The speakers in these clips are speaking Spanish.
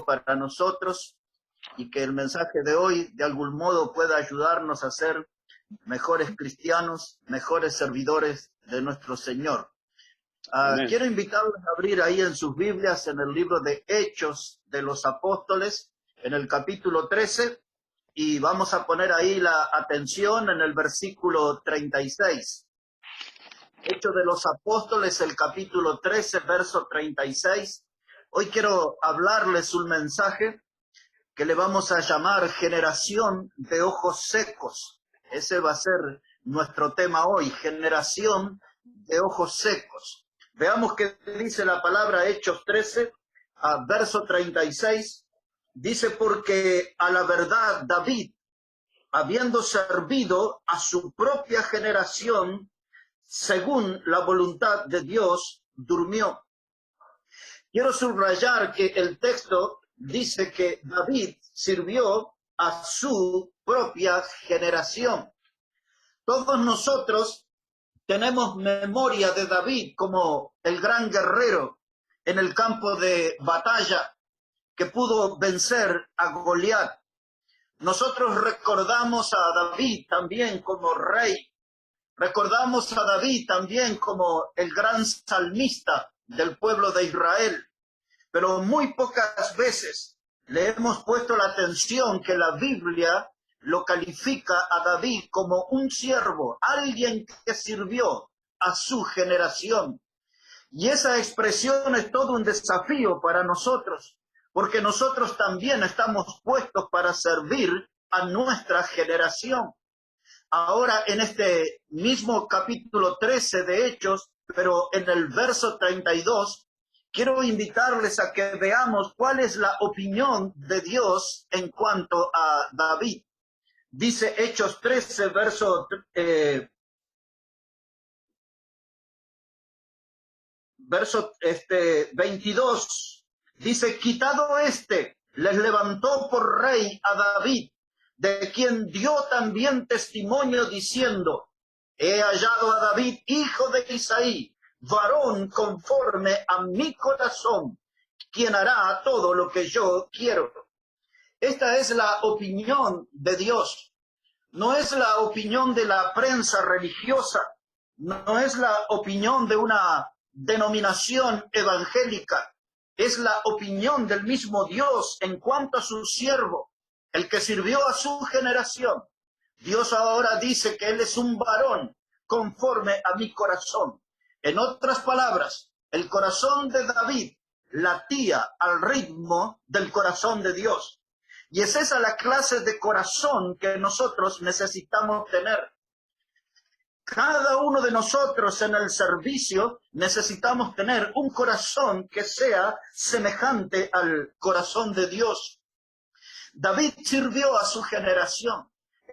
para nosotros y que el mensaje de hoy de algún modo pueda ayudarnos a ser mejores cristianos, mejores servidores de nuestro Señor. Quiero invitarlos a abrir ahí en sus Biblias, en el libro de Hechos de los Apóstoles, en el capítulo 13, y vamos a poner ahí la atención en el versículo 36. Hechos de los Apóstoles, el capítulo 13, verso 36. Hoy quiero hablarles un mensaje que le vamos a llamar generación de ojos secos. Ese va a ser nuestro tema hoy, generación de ojos secos. Veamos qué dice la palabra Hechos 13, verso 36. Dice, porque a la verdad David, habiendo servido a su propia generación, según la voluntad de Dios, durmió. Quiero subrayar que el texto dice que David sirvió a su propia generación. Todos nosotros tenemos memoria de David como el gran guerrero en el campo de batalla que pudo vencer a Goliat. Nosotros recordamos a David también como rey. Recordamos a David también como el gran salmista del pueblo de Israel. Pero muy pocas veces le hemos puesto la atención que la Biblia lo califica a David como un siervo, alguien que sirvió a su generación. Y esa expresión es todo un desafío para nosotros, porque nosotros también estamos puestos para servir a nuestra generación. Ahora en este mismo capítulo 13 de Hechos, pero en el verso 32, quiero invitarles a que veamos cuál es la opinión de Dios en cuanto a David. Dice Hechos 13, verso 22. Dice, quitado les levantó por rey a David, de quien dio también testimonio diciendo, he hallado a David, hijo de Isaí, varón conforme a mi corazón, quien hará todo lo que yo quiero. Esta es la opinión de Dios. No es la opinión de la prensa religiosa. No es la opinión de una denominación evangélica. Es la opinión del mismo Dios en cuanto a su siervo, el que sirvió a su generación. Dios ahora dice que él es un varón conforme a mi corazón. En otras palabras, el corazón de David latía al ritmo del corazón de Dios. Y es esa la clase de corazón que nosotros necesitamos tener. Cada uno de nosotros en el servicio necesitamos tener un corazón que sea semejante al corazón de Dios. David sirvió a su generación.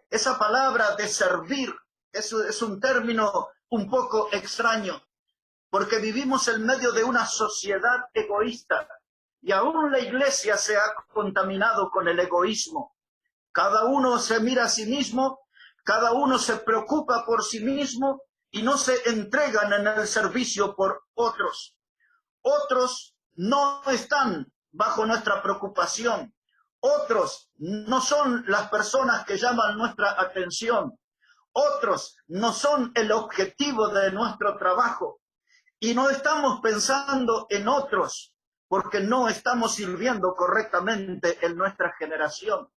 Esa palabra de servir es un término un poco extraño, porque vivimos en medio de una sociedad egoísta y aún la iglesia se ha contaminado con el egoísmo. Cada uno se mira a sí mismo, cada uno se preocupa por sí mismo y no se entregan en el servicio por otros. Otros no están bajo nuestra preocupación. Otros no son las personas que llaman nuestra atención. Otros no son el objetivo de nuestro trabajo. Y no estamos pensando en otros porque no estamos sirviendo correctamente en nuestra generación.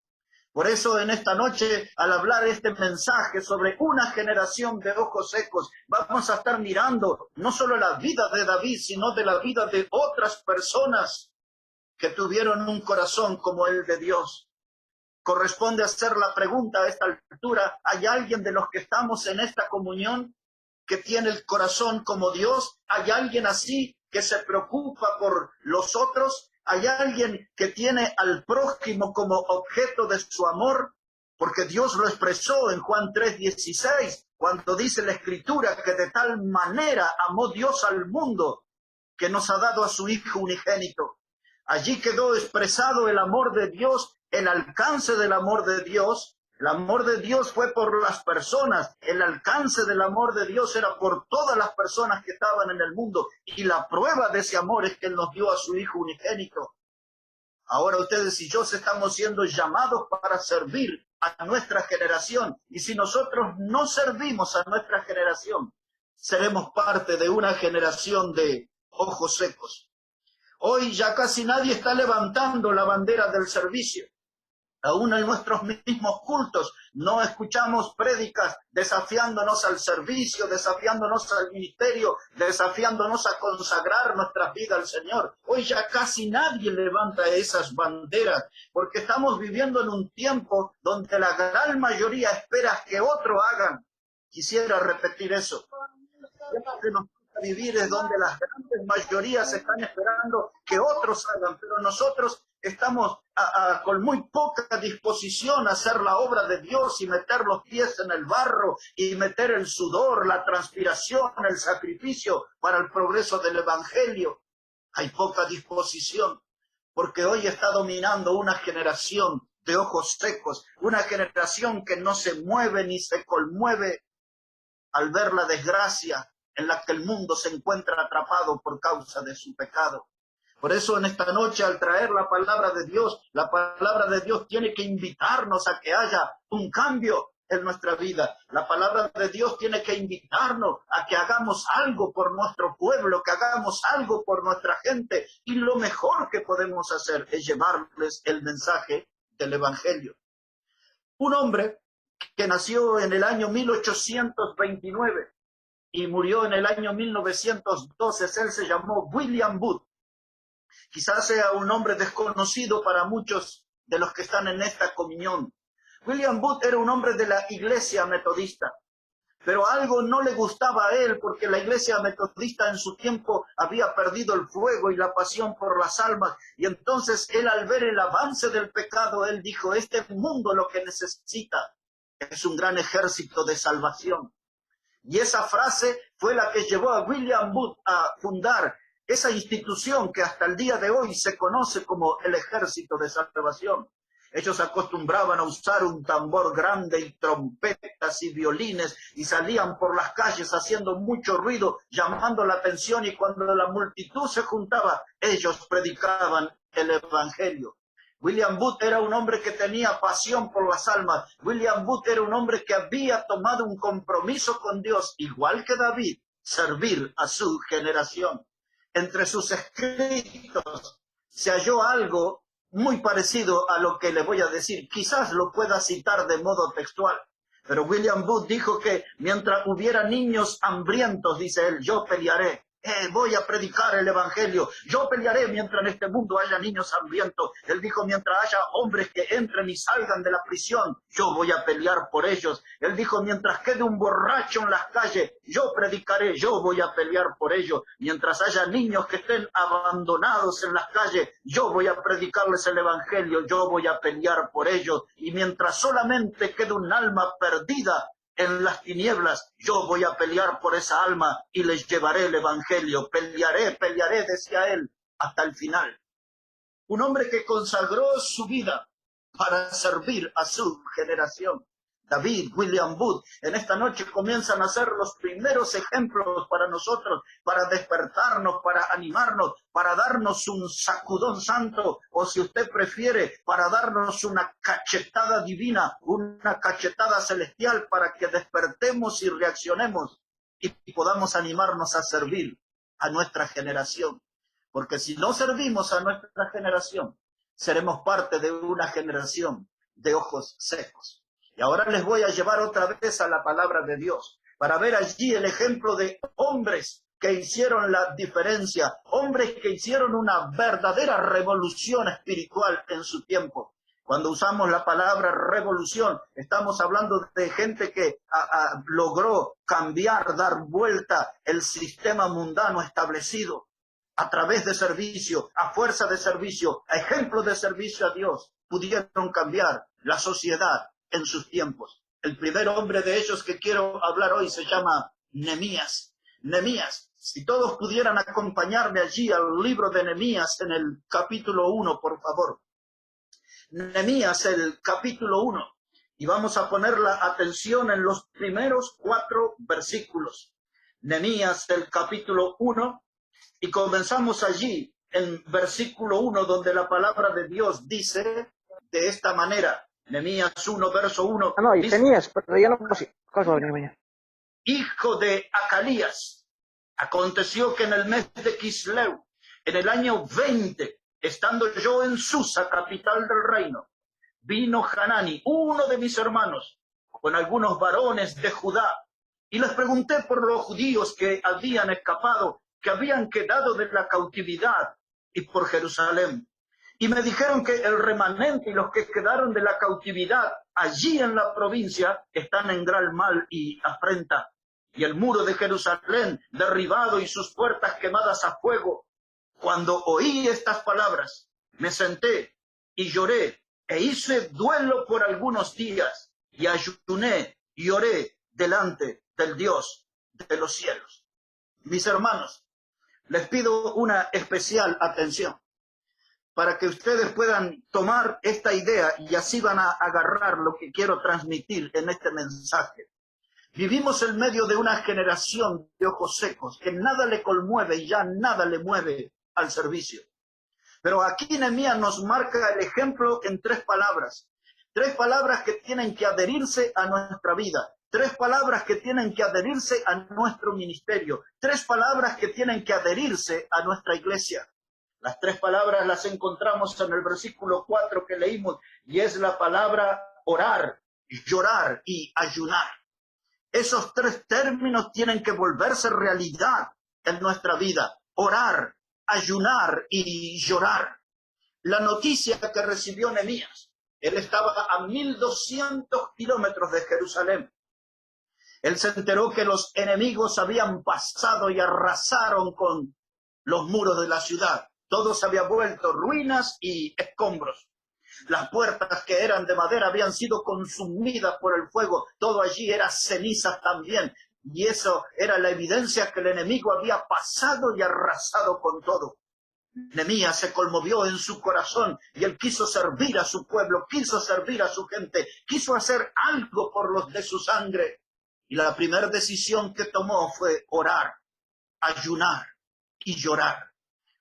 Por eso en esta noche, al hablar este mensaje sobre una generación de ojos secos, vamos a estar mirando no solo la vida de David, sino de la vida de otras personas que tuvieron un corazón como el de Dios. Corresponde hacer la pregunta a esta altura, ¿hay alguien de los que estamos en esta comunión que tiene el corazón como Dios? ¿Hay alguien así que se preocupa por los otros? ¿Hay alguien que tiene al prójimo como objeto de su amor? Porque Dios lo expresó en Juan 3:16, cuando dice la Escritura que de tal manera amó Dios al mundo que nos ha dado a su Hijo unigénito. Allí quedó expresado el amor de Dios, el alcance del amor de Dios. El amor de Dios fue por las personas, el alcance del amor de Dios era por todas las personas que estaban en el mundo, y la prueba de ese amor es que Él nos dio a su Hijo unigénito. Ahora ustedes y yo estamos siendo llamados para servir a nuestra generación. Y si nosotros no servimos a nuestra generación, seremos parte de una generación de ojos secos. Hoy ya casi nadie está levantando la bandera del servicio. Aún en nuestros mismos cultos no escuchamos prédicas desafiándonos al servicio, desafiándonos al ministerio, desafiándonos a consagrar nuestra vida al Señor. Hoy ya casi nadie levanta esas banderas porque estamos viviendo en un tiempo donde la gran mayoría espera que otro hagan. Quisiera repetir eso. Lo que nos toca vivir es donde las grandes mayorías están esperando que otros hagan, pero nosotros estamos con muy poca disposición a hacer la obra de Dios y meter los pies en el barro y meter el sudor, la transpiración, el sacrificio para el progreso del Evangelio. Hay poca disposición porque hoy está dominando una generación de ojos secos, una generación que no se mueve ni se conmueve al ver la desgracia en la que el mundo se encuentra atrapado por causa de su pecado. Por eso en esta noche, al traer la palabra de Dios tiene que invitarnos a que haya un cambio en nuestra vida. La palabra de Dios tiene que invitarnos a que hagamos algo por nuestro pueblo, que hagamos algo por nuestra gente. Y lo mejor que podemos hacer es llevarles el mensaje del Evangelio. Un hombre que nació en el año 1829 y murió en el año 1912, él se llamó William Booth. Quizás sea un nombre desconocido para muchos de los que están en esta comunión. William Booth era un hombre de la iglesia metodista, pero algo no le gustaba a él porque la iglesia metodista en su tiempo había perdido el fuego y la pasión por las almas. Y entonces él, al ver el avance del pecado, él dijo, este mundo lo que necesita es un gran ejército de salvación. Y esa frase fue la que llevó a William Booth a fundar esa institución que hasta el día de hoy se conoce como el Ejército de Salvación. Ellos acostumbraban a usar un tambor grande y trompetas y violines y salían por las calles haciendo mucho ruido, llamando la atención, y cuando la multitud se juntaba, ellos predicaban el Evangelio. William Booth era un hombre que tenía pasión por las almas. William Booth era un hombre que había tomado un compromiso con Dios, igual que David, servir a su generación. Entre sus escritos se halló algo muy parecido a lo que le voy a decir. Quizás lo pueda citar de modo textual. Pero William Booth dijo que mientras hubiera niños hambrientos, dice él, yo pelearé. Voy a predicar el Evangelio. Yo pelearé mientras en este mundo haya niños hambrientos. Él dijo, mientras haya hombres que entren y salgan de la prisión, yo voy a pelear por ellos. Él dijo, mientras quede un borracho en las calles, yo predicaré, yo voy a pelear por ellos. Mientras haya niños que estén abandonados en las calles, yo voy a predicarles el Evangelio, yo voy a pelear por ellos. Y mientras solamente quede un alma perdida en las tinieblas, yo voy a pelear por esa alma y les llevaré el Evangelio. Pelearé, decía él, hasta el final. Un hombre que consagró su vida para servir a su generación. David, William Booth, en esta noche comienzan a ser los primeros ejemplos para nosotros, para despertarnos, para animarnos, para darnos un sacudón santo, o si usted prefiere, para darnos una cachetada divina, una cachetada celestial, para que despertemos y reaccionemos y podamos animarnos a servir a nuestra generación. Porque si no servimos a nuestra generación, seremos parte de una generación de ojos secos. Y ahora les voy a llevar otra vez a la palabra de Dios, para ver allí el ejemplo de hombres que hicieron la diferencia, hombres que hicieron una verdadera revolución espiritual en su tiempo. Cuando usamos la palabra revolución, estamos hablando de gente que logró cambiar, dar vuelta el sistema mundano establecido a través de servicio, a fuerza de servicio, a ejemplo de servicio a Dios, pudieron cambiar la sociedad en sus tiempos. El primer hombre de ellos que quiero hablar hoy se llama Nehemías. Nehemías, si todos pudieran acompañarme allí al libro de Nehemías en el capítulo 1, por favor. Nehemías, el capítulo 1. Y vamos a poner la atención en los primeros 4 versículos. Nehemías, el capítulo 1. Y comenzamos allí en versículo 1, donde la palabra de Dios dice de esta manera, Nehemías 1, verso 1, Ah, no, y dice, tenías, pero ya no pues, cosa va a venir mañana. hijo de Acalías, aconteció que en el mes de Quisleu, en el año 20, estando yo en Susa, capital del reino, vino Hanani, uno de mis hermanos, con algunos varones de Judá, y les pregunté por los judíos que habían escapado, que habían quedado de la cautividad, y por Jerusalén. Y me dijeron que el remanente y los que quedaron de la cautividad allí en la provincia están en gran mal y afrenta. Y el muro de Jerusalén derribado y sus puertas quemadas a fuego. Cuando oí estas palabras, me senté y lloré e hice duelo por algunos días y ayuné y oré delante del Dios de los cielos. Mis hermanos, les pido una especial atención para que ustedes puedan tomar esta idea y así van a agarrar lo que quiero transmitir en este mensaje. Vivimos en medio de una generación de ojos secos, que nada le conmueve y ya nada le mueve al servicio. Pero aquí Nehemías nos marca el ejemplo en tres palabras que tienen que adherirse a nuestra vida, tres palabras que tienen que adherirse a nuestro ministerio, tres palabras que tienen que adherirse a nuestra iglesia. Las tres palabras las encontramos en el versículo 4 que leímos, y es la palabra orar, llorar y ayunar. Esos tres términos tienen que volverse realidad en nuestra vida. Orar, ayunar y llorar. La noticia que recibió Nehemías, él estaba a 1200 kilómetros de Jerusalén. Él se enteró que los enemigos habían pasado y arrasaron con los muros de la ciudad. Todo se había vuelto ruinas y escombros. Las puertas que eran de madera habían sido consumidas por el fuego. Todo allí era ceniza también. Y eso era la evidencia que el enemigo había pasado y arrasado con todo. Nehemías se conmovió en su corazón y él quiso servir a su pueblo, quiso servir a su gente, quiso hacer algo por los de su sangre. Y la primera decisión que tomó fue orar, ayunar y llorar.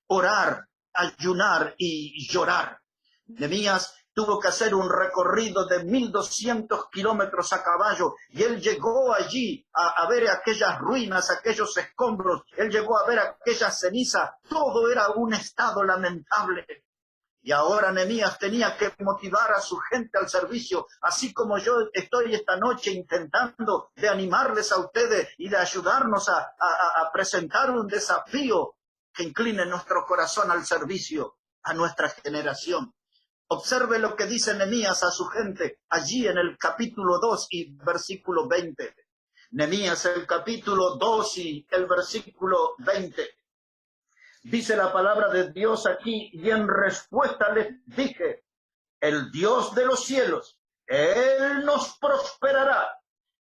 Orar, ayunar y llorar. Nehemías tuvo que hacer un recorrido de 1200 kilómetros a caballo y él llegó allí a ver aquellas ruinas, aquellos escombros, él llegó a ver aquella ceniza, todo era un estado lamentable. Y ahora Nehemías tenía que motivar a su gente al servicio, así como yo estoy esta noche intentando de animarles a ustedes y de ayudarnos a presentar un desafío que incline nuestro corazón al servicio, a nuestra generación. Observe lo que dice Nehemías a su gente allí en el capítulo 2 y versículo 20. Nehemías, el capítulo 2 y el versículo 20. Dice la palabra de Dios aquí, y en respuesta les dije, el Dios de los cielos, Él nos prosperará,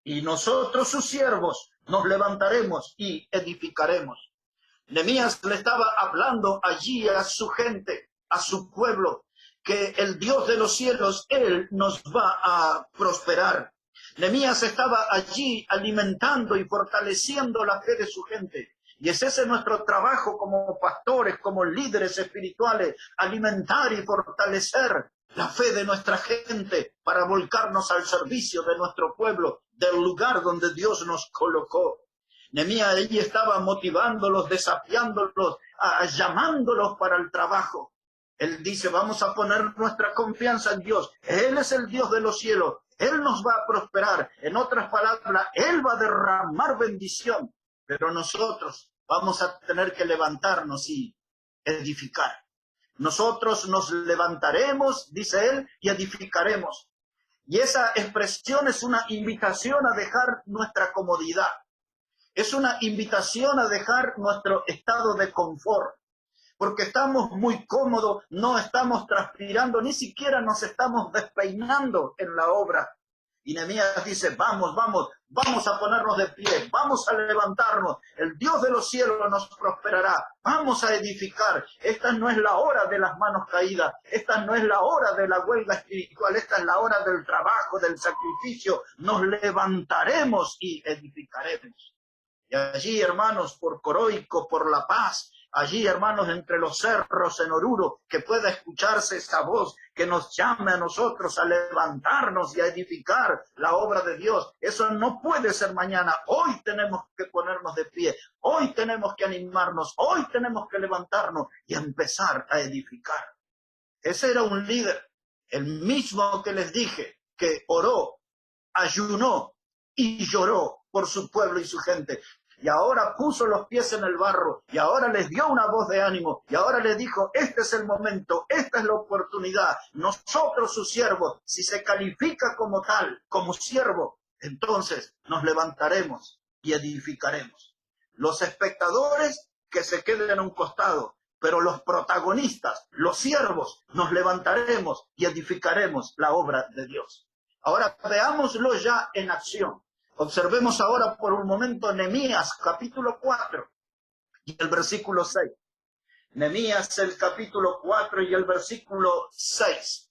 y nosotros sus siervos nos levantaremos y edificaremos. Nehemías le estaba hablando allí a su gente, a su pueblo, que el Dios de los cielos, Él nos va a prosperar. Nehemías estaba allí alimentando y fortaleciendo la fe de su gente. Y es ese nuestro trabajo como pastores, como líderes espirituales, alimentar y fortalecer la fe de nuestra gente para volcarnos al servicio de nuestro pueblo, del lugar donde Dios nos colocó. Nehemías allí estaba motivándolos, desafiándolos, llamándolos para el trabajo. Él dice, vamos a poner nuestra confianza en Dios. Él es el Dios de los cielos. Él nos va a prosperar. En otras palabras, Él va a derramar bendición. Pero nosotros vamos a tener que levantarnos y edificar. Nosotros nos levantaremos, dice Él, y edificaremos. Y esa expresión es una invitación a dejar nuestra comodidad. Es una invitación a dejar nuestro estado de confort, porque estamos muy cómodos, no estamos transpirando, ni siquiera nos estamos despeinando en la obra. Y Nehemías dice, vamos a ponernos de pie, vamos a levantarnos, el Dios de los cielos nos prosperará, vamos a edificar. Esta no es la hora de las manos caídas, esta no es la hora de la huelga espiritual, esta es la hora del trabajo, del sacrificio. Nos levantaremos y edificaremos. Y allí, hermanos, por Coroico, por La Paz, allí, hermanos, entre los cerros en Oruro, que pueda escucharse esa voz que nos llame a nosotros a levantarnos y a edificar la obra de Dios. Eso no puede ser mañana. Hoy tenemos que ponernos de pie, hoy tenemos que animarnos, hoy tenemos que levantarnos y empezar a edificar. Ese era un líder, el mismo que les dije, que oró, ayunó y lloró por su pueblo y su gente. Y ahora puso los pies en el barro, y ahora les dio una voz de ánimo, y ahora les dijo, este es el momento, esta es la oportunidad. Nosotros, sus siervos, si se califica como tal, como siervo, entonces nos levantaremos y edificaremos. Los espectadores que se queden a un costado, pero los protagonistas, los siervos, nos levantaremos y edificaremos la obra de Dios. Ahora veámoslo ya en acción. Observemos ahora por un momento Nehemías capítulo 4 y el versículo 6. Nehemías el capítulo 4 y el versículo 6.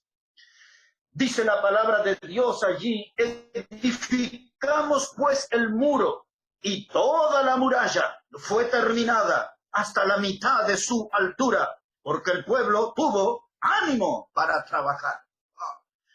Dice la palabra de Dios allí, edificamos pues el muro y toda la muralla fue terminada hasta la mitad de su altura, porque el pueblo tuvo ánimo para trabajar.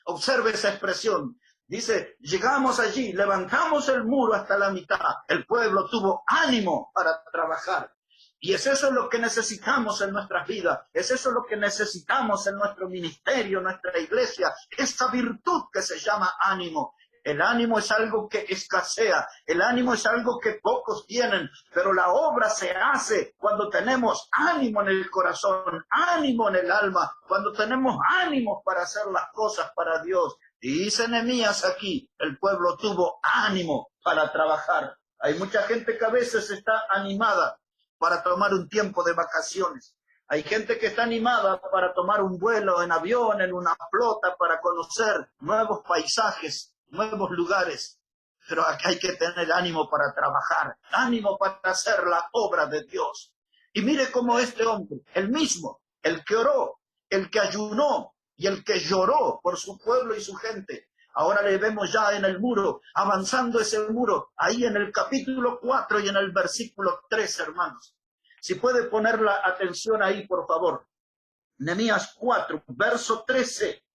Observe esa expresión. Dice, llegamos allí, levantamos el muro hasta la mitad. El pueblo tuvo ánimo para trabajar. Y es eso lo que necesitamos en nuestras vidas. Es eso lo que necesitamos en nuestro ministerio, en nuestra iglesia. Esta virtud que se llama ánimo. El ánimo es algo que escasea. El ánimo es algo que pocos tienen. Pero la obra se hace cuando tenemos ánimo en el corazón, ánimo en el alma, cuando tenemos ánimo para hacer las cosas para Dios. Y dice Nehemías aquí, el pueblo tuvo ánimo para trabajar. Hay mucha gente que a veces está animada para tomar un tiempo de vacaciones. Hay gente que está animada para tomar un vuelo en avión, en una flota, para conocer nuevos paisajes, nuevos lugares. Pero aquí hay que tener ánimo para trabajar, ánimo para hacer la obra de Dios. Y mire cómo este hombre, el mismo, el que oró, el que ayunó y el que lloró por su pueblo y su gente, ahora le vemos ya en el muro, avanzando ese muro, ahí en el capítulo 4 y en el versículo 3, hermanos. Si puede poner la atención ahí, por favor. Nehemías 4, verso 13,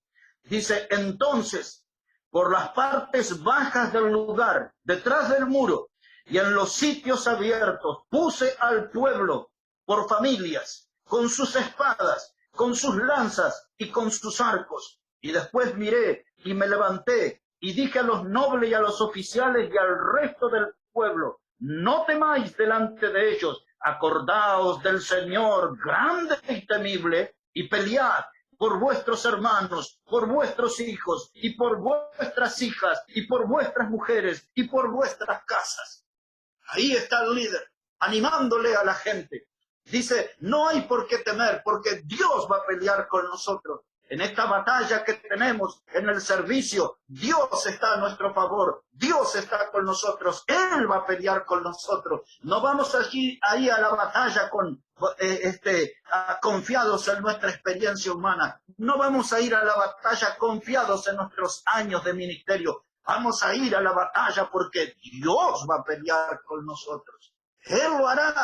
dice, entonces, por las partes bajas del lugar, detrás del muro, y en los sitios abiertos, puse al pueblo por familias, con sus espadas, con sus lanzas y con sus arcos. Y después miré y me levanté y dije a los nobles y a los oficiales y al resto del pueblo, no temáis delante de ellos, acordaos del Señor grande y temible y pelead por vuestros hermanos, por vuestros hijos y por vuestras hijas y por vuestras mujeres y por vuestras casas. Ahí está el líder, animándole a la gente. Dice, no hay por qué temer, porque Dios va a pelear con nosotros. En esta batalla que tenemos en el servicio, Dios está a nuestro favor, Dios está con nosotros, Él va a pelear con nosotros. No vamos ahí a la batalla confiados en nuestra experiencia humana. No vamos a ir a la batalla confiados en nuestros años de ministerio. Vamos a ir a la batalla porque Dios va a pelear con nosotros. Él lo hará.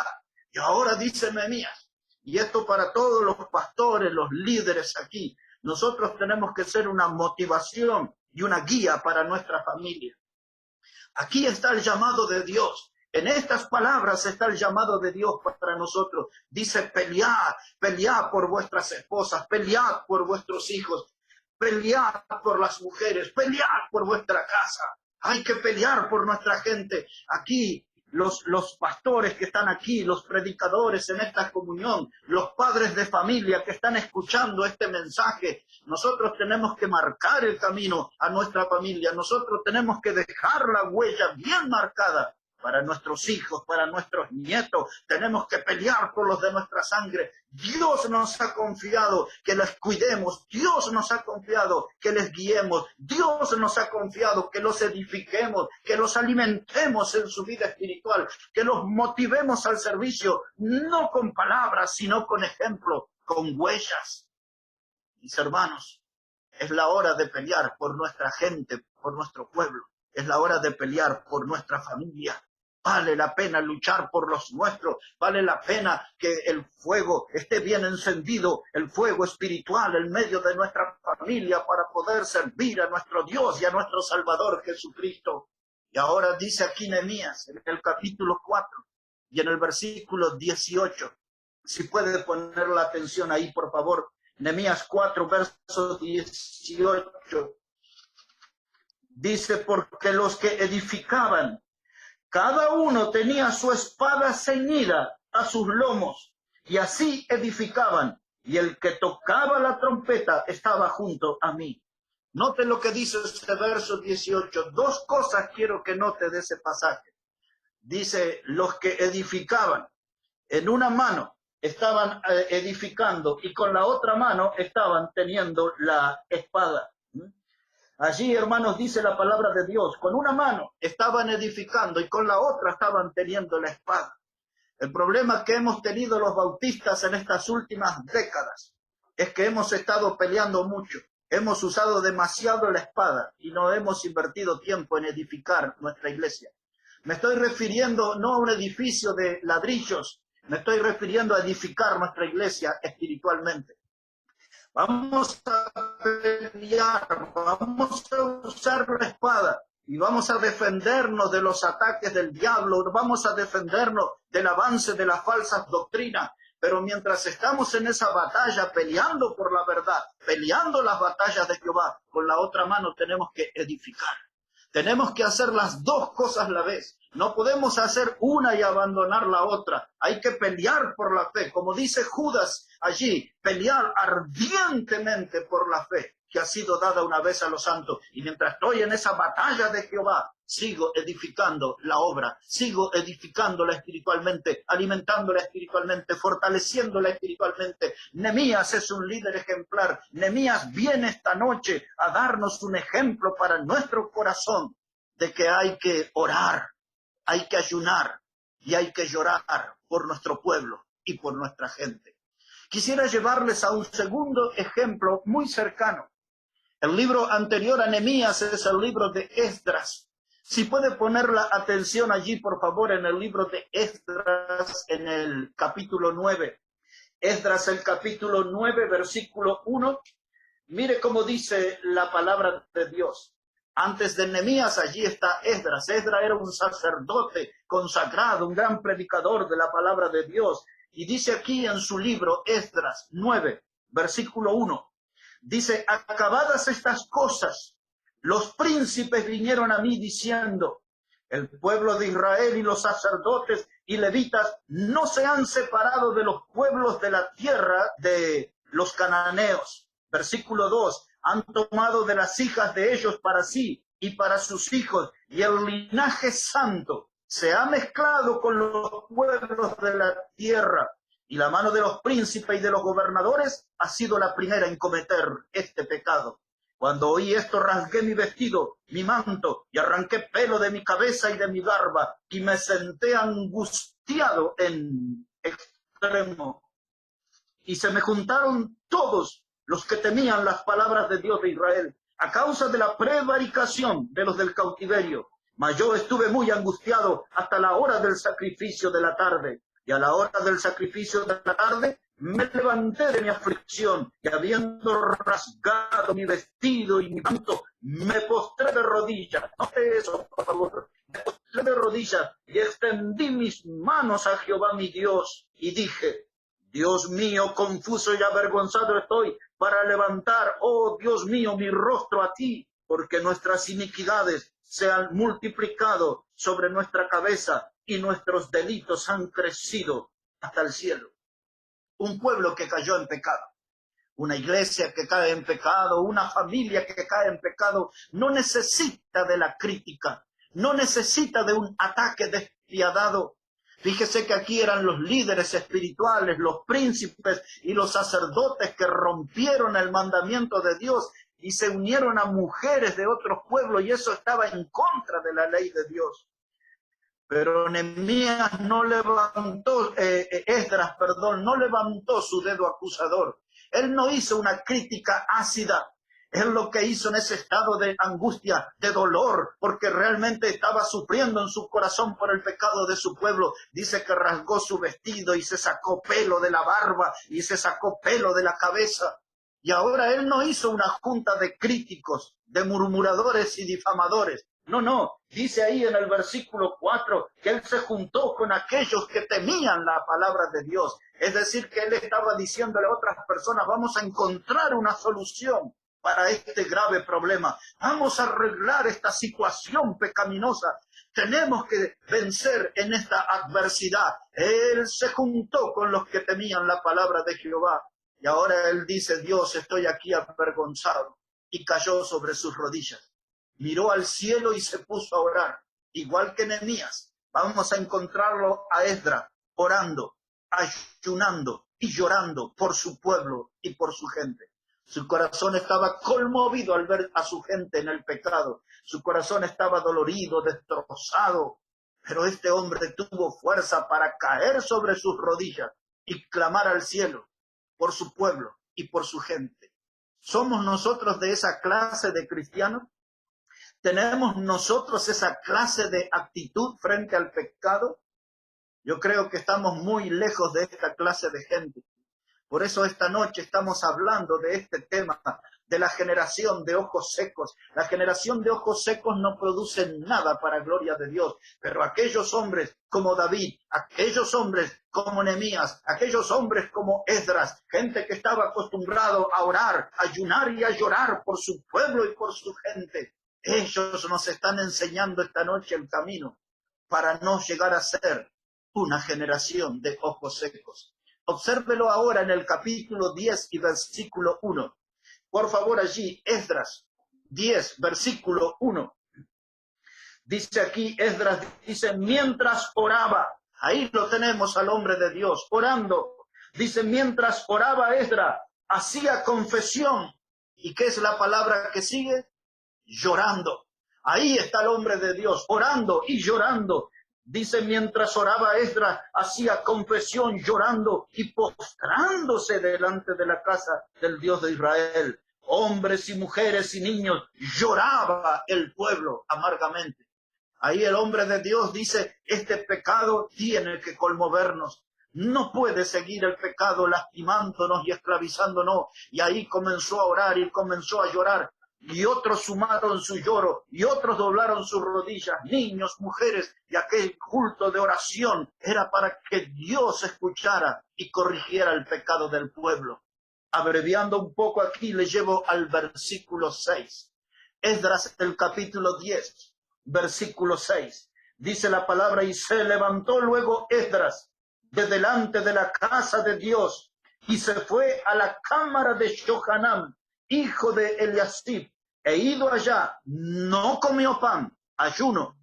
Y ahora dice Nehemías, y esto para todos los pastores, los líderes aquí, nosotros tenemos que ser una motivación y una guía para nuestra familia. Aquí está el llamado de Dios. En estas palabras está el llamado de Dios para nosotros. Dice, pelead, pelead por vuestras esposas, pelead por vuestros hijos, pelead por las mujeres, pelead por vuestra casa. Hay que pelear por nuestra gente. Aquí, los pastores que están aquí, los predicadores en esta comunión, los padres de familia que están escuchando este mensaje, nosotros tenemos que marcar el camino a nuestra familia. Nosotros tenemos que dejar la huella bien marcada para nuestros hijos, para nuestros nietos. Tenemos que pelear por los de nuestra sangre. Dios nos ha confiado que les cuidemos. Dios nos ha confiado que les guiemos. Dios nos ha confiado que los edifiquemos, que los alimentemos en su vida espiritual, que los motivemos al servicio, no con palabras, sino con ejemplo, con huellas. Mis hermanos, es la hora de pelear por nuestra gente, por nuestro pueblo. Es la hora de pelear por nuestra familia. Vale la pena luchar por los nuestros, vale la pena que el fuego esté bien encendido, el fuego espiritual en medio de nuestra familia para poder servir a nuestro Dios y a nuestro Salvador Jesucristo. Y ahora dice aquí Nehemías en el capítulo 4 y en el versículo 18. Si puede poner la atención ahí, por favor. Nehemías 4, verso 18. Dice, porque los que edificaban, cada uno tenía su espada ceñida a sus lomos, y así edificaban, y el que tocaba la trompeta estaba junto a mí. Note lo que dice este verso 18. Dos cosas quiero que note de ese pasaje. Dice, los que edificaban, en una mano estaban edificando, y con la otra mano estaban teniendo la espada. Allí, hermanos, dice la palabra de Dios, con una mano estaban edificando y con la otra estaban teniendo la espada. El problema que hemos tenido los bautistas en estas últimas décadas es que hemos estado peleando mucho, hemos usado demasiado la espada y no hemos invertido tiempo en edificar nuestra iglesia. Me estoy refiriendo no a un edificio de ladrillos, me estoy refiriendo a edificar nuestra iglesia espiritualmente. Vamos a pelear, vamos a usar la espada y vamos a defendernos de los ataques del diablo, vamos a defendernos del avance de las falsas doctrinas. Pero mientras estamos en esa batalla peleando por la verdad, peleando las batallas de Jehová, con la otra mano tenemos que edificar. Tenemos que hacer las dos cosas a la vez. No podemos hacer una y abandonar la otra. Hay que pelear por la fe. Como dice Judas allí, pelear ardientemente por la fe que ha sido dada una vez a los santos. Y mientras estoy en esa batalla de Jehová, sigo edificando la obra, sigo edificándola espiritualmente, alimentándola espiritualmente, fortaleciéndola espiritualmente. Nehemías es un líder ejemplar. Nehemías viene esta noche a darnos un ejemplo para nuestro corazón de que hay que orar, hay que ayunar y hay que llorar por nuestro pueblo y por nuestra gente. Quisiera llevarles a un segundo ejemplo muy cercano. El libro anterior a Nehemías es el libro de Esdras. Si puede poner la atención allí, por favor, en el libro de Esdras, en el capítulo 9. Esdras, el capítulo 9, versículo 1. Mire cómo dice la palabra de Dios. Antes de Nehemías, allí está Esdras. Esdras era un sacerdote consagrado, un gran predicador de la palabra de Dios. Y dice aquí en su libro, Esdras 9, versículo 1. Dice, acabadas estas cosas, los príncipes vinieron a mí diciendo, el pueblo de Israel y los sacerdotes y levitas no se han separado de los pueblos de la tierra de los cananeos. Versículo 2, han tomado de las hijas de ellos para sí y para sus hijos, y el linaje santo se ha mezclado con los pueblos de la tierra. Y la mano de los príncipes y de los gobernadores ha sido la primera en cometer este pecado. Cuando oí esto, rasgué mi vestido, mi manto, y arranqué pelo de mi cabeza y de mi barba, y me senté angustiado en extremo. Y se me juntaron todos los que temían las palabras de Dios de Israel, a causa de la prevaricación de los del cautiverio. Mas yo estuve muy angustiado hasta la hora del sacrificio de la tarde. Y a la hora del sacrificio de la tarde me levanté de mi aflicción y habiendo rasgado mi vestido y mi manto, me postré de rodillas. Note eso, por favor. Me postré de rodillas y extendí mis manos a Jehová mi Dios y dije, Dios mío, confuso y avergonzado estoy para levantar, oh Dios mío, mi rostro a ti, porque nuestras iniquidades se han multiplicado sobre nuestra cabeza y nuestros delitos han crecido hasta el cielo. Un pueblo que cayó en pecado, una iglesia que cae en pecado, una familia que cae en pecado, no necesita de la crítica, no necesita de un ataque despiadado. Fíjese que aquí eran los líderes espirituales, los príncipes y los sacerdotes que rompieron el mandamiento de Dios y se unieron a mujeres de otros pueblos, y eso estaba en contra de la ley de Dios. Pero Nehemías no levantó, Esdras, no levantó su dedo acusador. Él no hizo una crítica ácida. Él lo que hizo en ese estado de angustia, de dolor, porque realmente estaba sufriendo en su corazón por el pecado de su pueblo. Dice que rasgó su vestido y se sacó pelo de la barba y se sacó pelo de la cabeza. Y ahora él no hizo una junta de críticos, de murmuradores y difamadores. No, no. Dice ahí en el versículo 4 que él se juntó con aquellos que temían la palabra de Dios. Es decir, que él estaba diciéndole a otras personas, vamos a encontrar una solución para este grave problema. Vamos a arreglar esta situación pecaminosa. Tenemos que vencer en esta adversidad. Él se juntó con los que temían la palabra de Jehová. Y ahora él dice, Dios, estoy aquí avergonzado. Y cayó sobre sus rodillas. Miró al cielo y se puso a orar. Igual que Nehemías. Vamos a encontrarlo a Esdras orando, ayunando y llorando por su pueblo y por su gente. Su corazón estaba conmovido al ver a su gente en el pecado. Su corazón estaba dolorido, destrozado. Pero este hombre tuvo fuerza para caer sobre sus rodillas y clamar al cielo por su pueblo y por su gente. ¿Somos nosotros de esa clase de cristianos? ¿Tenemos nosotros esa clase de actitud frente al pecado? Yo creo que estamos muy lejos de esta clase de gente. Por eso esta noche estamos hablando de este tema, de la generación de ojos secos. La generación de ojos secos no produce nada para gloria de Dios, pero aquellos hombres como David, aquellos hombres como Nehemías, aquellos hombres como Esdras, gente que estaba acostumbrado a orar, a ayunar y a llorar por su pueblo y por su gente, ellos nos están enseñando esta noche el camino para no llegar a ser una generación de ojos secos. Obsérvelo ahora en el capítulo 10 y versículo 1. Por favor, allí, Esdras 10, versículo 1. Dice aquí, Esdras dice, mientras oraba, ahí lo tenemos al hombre de Dios, orando. Dice, mientras oraba Esdras, hacía confesión. ¿Y qué es la palabra que sigue? Llorando. Ahí está el hombre de Dios, orando y llorando. Dice, mientras oraba Esdras, hacía confesión llorando y postrándose delante de la casa del Dios de Israel. Hombres y mujeres y niños, lloraba el pueblo amargamente. Ahí el hombre de Dios dice, este pecado tiene que conmovernos. No puede seguir el pecado lastimándonos y esclavizándonos. Y ahí comenzó a orar y comenzó a llorar. Y otros sumaron su lloro, y otros doblaron sus rodillas, niños, mujeres, y aquel culto de oración era para que Dios escuchara y corrigiera el pecado del pueblo. Abreviando un poco aquí, le llevo al versículo 6. Esdras, el capítulo 10, versículo 6. Dice la palabra, y se levantó luego Esdras de delante de la casa de Dios, y se fue a la cámara de Johanán, hijo de Eliasib, e ido allá, no comió pan, ayuno,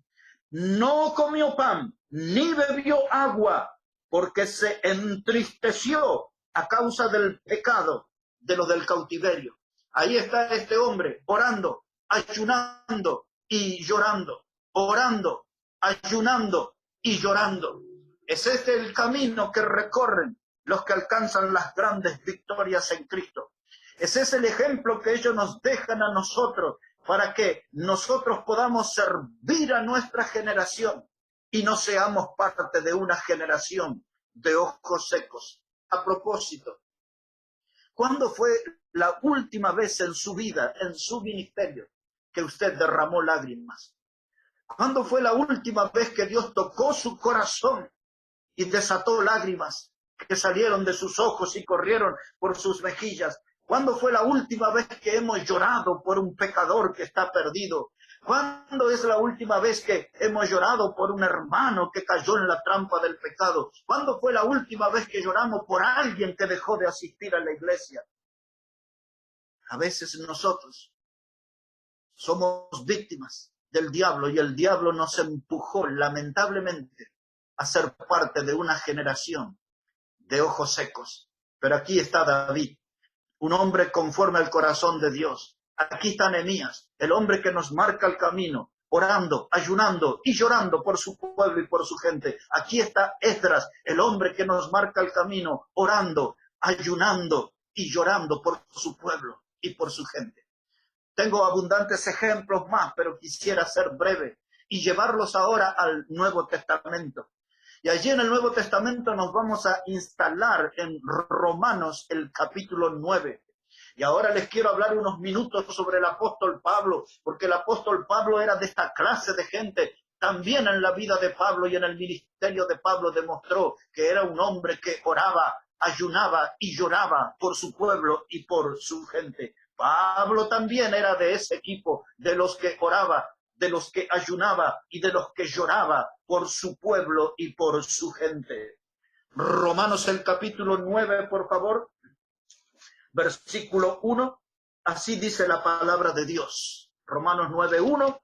no comió pan, ni bebió agua, porque se entristeció a causa del pecado de los del cautiverio. Ahí está este hombre orando, ayunando y llorando, orando, ayunando y llorando. Es este el camino que recorren los que alcanzan las grandes victorias en Cristo. Ese es el ejemplo que ellos nos dejan a nosotros para que nosotros podamos servir a nuestra generación y no seamos parte de una generación de ojos secos. A propósito, ¿cuándo fue la última vez en su vida, en su ministerio, que usted derramó lágrimas? ¿Cuándo fue la última vez que Dios tocó su corazón y desató lágrimas que salieron de sus ojos y corrieron por sus mejillas? ¿Cuándo fue la última vez que hemos llorado por un pecador que está perdido? ¿Cuándo es la última vez que hemos llorado por un hermano que cayó en la trampa del pecado? ¿Cuándo fue la última vez que lloramos por alguien que dejó de asistir a la iglesia? A veces nosotros somos víctimas del diablo y el diablo nos empujó lamentablemente a ser parte de una generación de ojos secos. Pero aquí está David, un hombre conforme al corazón de Dios. Aquí está Nehemías, el hombre que nos marca el camino, orando, ayunando y llorando por su pueblo y por su gente. Aquí está Esdras, el hombre que nos marca el camino, orando, ayunando y llorando por su pueblo y por su gente. Tengo abundantes ejemplos más, pero quisiera ser breve y llevarlos ahora al Nuevo Testamento. Y allí en el Nuevo Testamento nos vamos a instalar en Romanos, el capítulo 9. Y ahora les quiero hablar unos minutos sobre el apóstol Pablo, porque el apóstol Pablo era de esta clase de gente. También en la vida de Pablo y en el ministerio de Pablo demostró que era un hombre que oraba, ayunaba y lloraba por su pueblo y por su gente. Pablo también era de ese equipo, de los que oraba, de los que ayunaba y de los que lloraba por su pueblo y por su gente. Romanos el capítulo 9, por favor, versículo 1, así dice la palabra de Dios. Romanos 9:1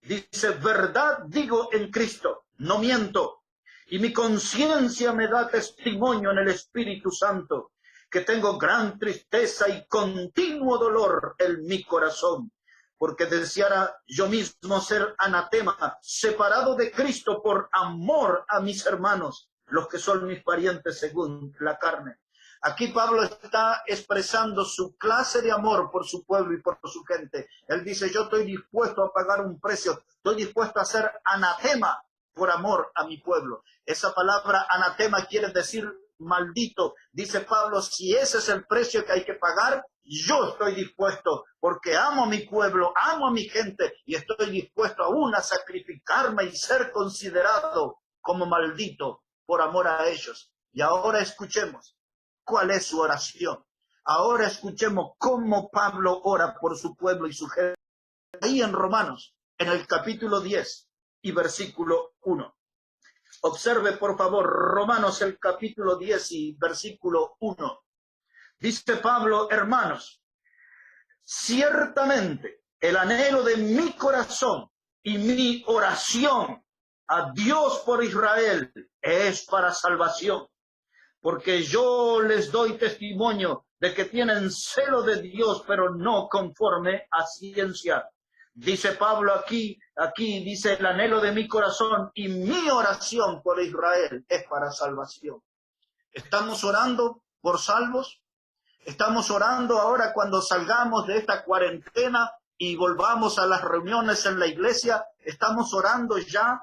dice, verdad digo en Cristo, no miento, y mi conciencia me da testimonio en el Espíritu Santo, que tengo gran tristeza y continuo dolor en mi corazón, porque deseara yo mismo ser anatema, separado de Cristo por amor a mis hermanos, los que son mis parientes según la carne. Aquí Pablo está expresando su clase de amor por su pueblo y por su gente. Él dice, yo estoy dispuesto a pagar un precio, estoy dispuesto a ser anatema por amor a mi pueblo. Esa palabra anatema quiere decir maldito. Dice Pablo, si ese es el precio que hay que pagar, yo estoy dispuesto, porque amo a mi pueblo, amo a mi gente, y estoy dispuesto aún a sacrificarme y ser considerado como maldito por amor a ellos. Y ahora escuchemos cuál es su oración. Ahora escuchemos cómo Pablo ora por su pueblo y su gente. Ahí en Romanos, en el capítulo 10 y versículo 1. Observe, por favor, Romanos el capítulo 10 y versículo 1. Dice Pablo, hermanos, ciertamente el anhelo de mi corazón y mi oración a Dios por Israel es para salvación, porque yo les doy testimonio de que tienen celo de Dios, pero no conforme a ciencia. Dice Pablo aquí dice el anhelo de mi corazón y mi oración por Israel es para salvación. ¿Estamos orando por salvos? ¿Estamos orando ahora cuando salgamos de esta cuarentena y volvamos a las reuniones en la iglesia? ¿Estamos orando ya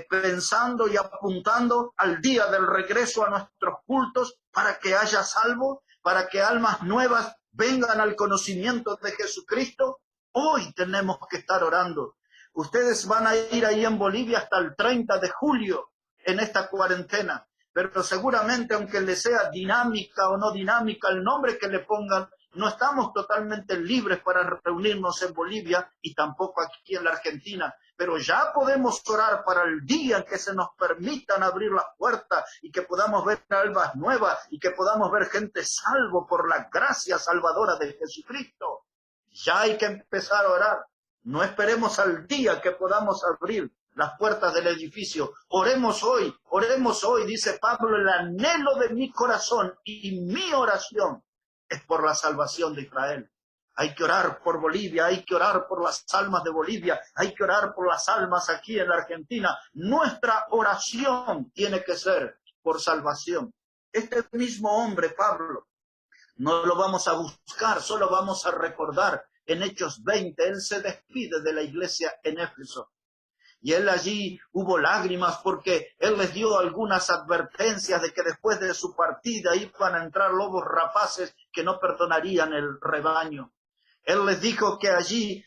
pensando y apuntando al día del regreso a nuestros cultos para que haya salvo, para que almas nuevas vengan al conocimiento de Jesucristo? Hoy tenemos que estar orando. Ustedes van a ir ahí en Bolivia hasta el 30 de julio en esta cuarentena, pero seguramente, aunque le sea dinámica o no dinámica el nombre que le pongan, no estamos totalmente libres para reunirnos en Bolivia y tampoco aquí en la Argentina, pero ya podemos orar para el día en que se nos permitan abrir las puertas y que podamos ver almas nuevas y que podamos ver gente salvo por la gracia salvadora de Jesucristo. Ya hay que empezar a orar. No esperemos al día que podamos abrir las puertas del edificio. Oremos hoy, dice Pablo, el anhelo de mi corazón y mi oración es por la salvación de Israel. Hay que orar por Bolivia, hay que orar por las almas de Bolivia, hay que orar por las almas aquí en la Argentina. Nuestra oración tiene que ser por salvación. Este mismo hombre, Pablo, no lo vamos a buscar, solo vamos a recordar en Hechos 20, él se despide de la iglesia en Éfeso. Y él allí hubo lágrimas porque él les dio algunas advertencias de que después de su partida iban a entrar lobos rapaces que no perdonarían el rebaño. Él les dijo que allí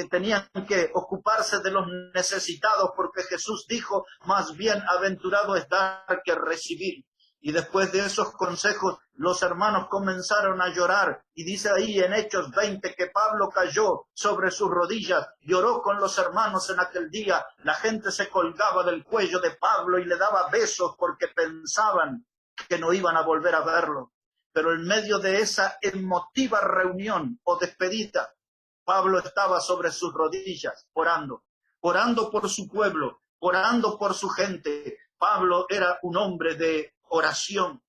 tenían que ocuparse de los necesitados porque Jesús dijo, más bien aventurado es dar que recibir. Y después de esos consejos, los hermanos comenzaron a llorar. Y dice ahí en Hechos 20 que Pablo cayó sobre sus rodillas, lloró con los hermanos en aquel día. La gente se colgaba del cuello de Pablo y le daba besos porque pensaban que no iban a volver a verlo. Pero en medio de esa emotiva reunión o despedida, Pablo estaba sobre sus rodillas orando por su pueblo, orando por su gente. Pablo era un hombre de oración.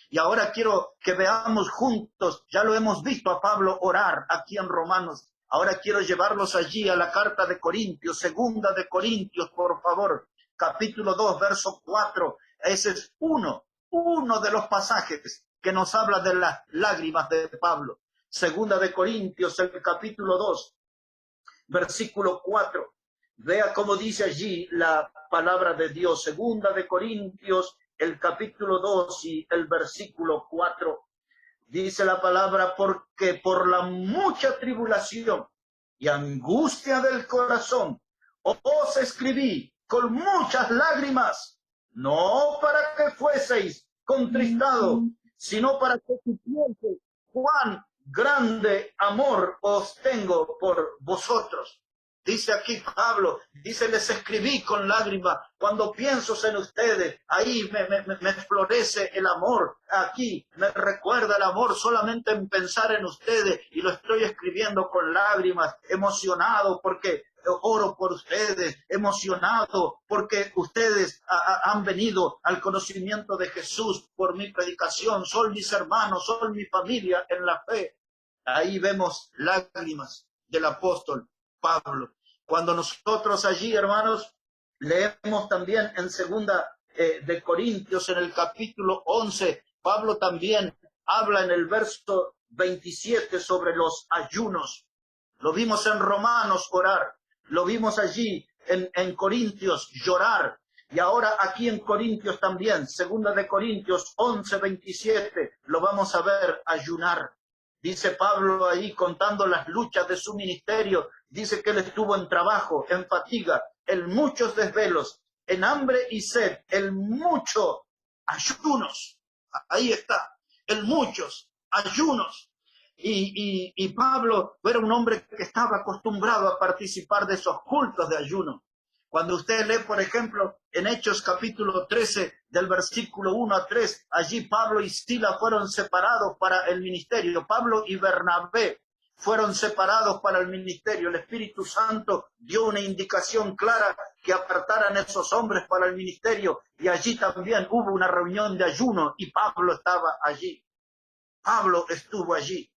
Y ahora quiero que veamos juntos, ya lo hemos visto a Pablo orar aquí en Romanos, ahora quiero llevarlos allí a la carta de Corintios, segunda de Corintios, por favor, capítulo 2, verso 4, ese es uno de los pasajes que nos habla de las lágrimas de Pablo. Segunda de Corintios, el capítulo 2, versículo 4. Vea cómo dice allí la palabra de Dios. Segunda de Corintios, el capítulo 2 y el versículo 4. Dice la palabra, porque por la mucha tribulación y angustia del corazón os escribí con muchas lágrimas, no para que fueseis contristados, sino para que supieseis cuán grande amor os tengo por vosotros. Dice aquí Pablo, dice, les escribí con lágrimas. Cuando pienso en ustedes, ahí me florece el amor. Aquí me recuerda el amor solamente en pensar en ustedes. Y lo estoy escribiendo con lágrimas, emocionado porque oro por ustedes, emocionado porque ustedes han venido al conocimiento de Jesús por mi predicación. Son mis hermanos, son mi familia en la fe. Ahí vemos lágrimas del apóstol Pablo. Cuando nosotros allí, hermanos, leemos también en segunda de Corintios, en el capítulo 11, Pablo también habla en el verso 27 sobre los ayunos. Lo vimos en Romanos, orar. Lo vimos allí en Corintios, llorar. Y ahora aquí en Corintios también, segunda de Corintios 11, 27, lo vamos a ver, ayunar. Dice Pablo ahí contando las luchas de su ministerio, dice que él estuvo en trabajo, en fatiga, en muchos desvelos, en hambre y sed, en muchos ayunos. Ahí está, en muchos ayunos. Y Pablo era un hombre que estaba acostumbrado a participar de esos cultos de ayuno. Cuando usted lee, por ejemplo, en Hechos capítulo 13, del versículo 1 a 3, allí Pablo y Sila fueron separados para el ministerio. Pablo y Bernabé fueron separados para el ministerio. El Espíritu Santo dio una indicación clara que apartaran esos hombres para el ministerio. Y allí también hubo una reunión de ayuno y Pablo estaba allí. Pablo estuvo allí.